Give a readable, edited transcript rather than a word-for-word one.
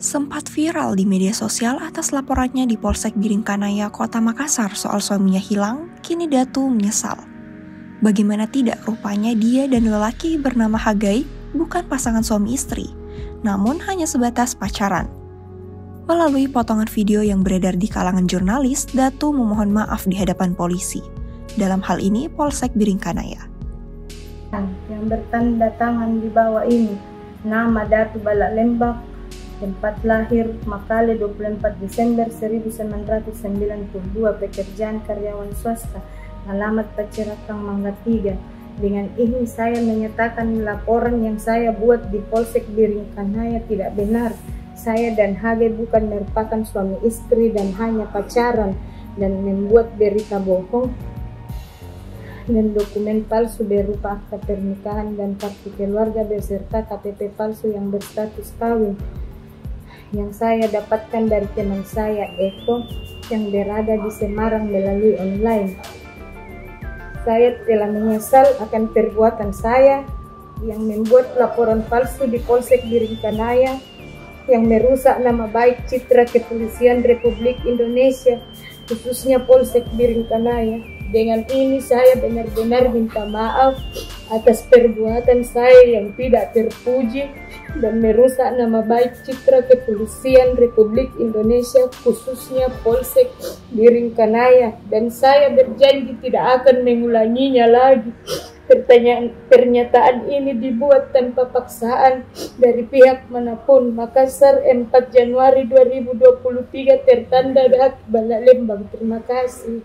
sempat viral di media sosial atas laporannya di Polsek Biringkanaya, Kota Makassar soal suaminya hilang. Kini Datu menyesal. Bagaimana tidak, rupanya dia dan lelaki bernama Hagai bukan pasangan suami istri, namun hanya sebatas pacaran. Melalui potongan video yang beredar di kalangan jurnalis, Datu memohon maaf di hadapan polisi. Dalam hal ini, Polsek Biringkanaya. Yang bertanda tangan di bawah ini, nama Datu Balak Lembak, tempat lahir Makale 24 Desember 1992, pekerjaan karyawan swasta, alamat Pacirakang Mangga 3. Dengan ini saya menyatakan laporan yang saya buat di Polsek Biringkanaya tidak benar. Saya dan Hagai bukan merupakan suami istri dan hanya pacaran, dan membuat berita bohong dan dokumen palsu berupa akta pernikahan dan kartu keluarga beserta KTP palsu yang berstatus kawin yang saya dapatkan dari teman saya Eko yang berada di Semarang melalui online. Saya telah menyesal akan perbuatan saya yang membuat laporan palsu di Polsek Biringkanaya yang merusak nama baik citra Kepolisian Republik Indonesia, khususnya Polsek Biringkanaya. Dengan ini saya benar-benar minta maaf atas perbuatan saya yang tidak terpuji dan merusak nama baik citra Kepolisian Republik Indonesia, khususnya Polsek Biringkanaya, dan saya berjanji tidak akan mengulanginya lagi. Pernyataan ini dibuat tanpa paksaan dari pihak manapun. Makassar, 4 Januari 2023, tertanda Datu Balak Lembang. Terima kasih.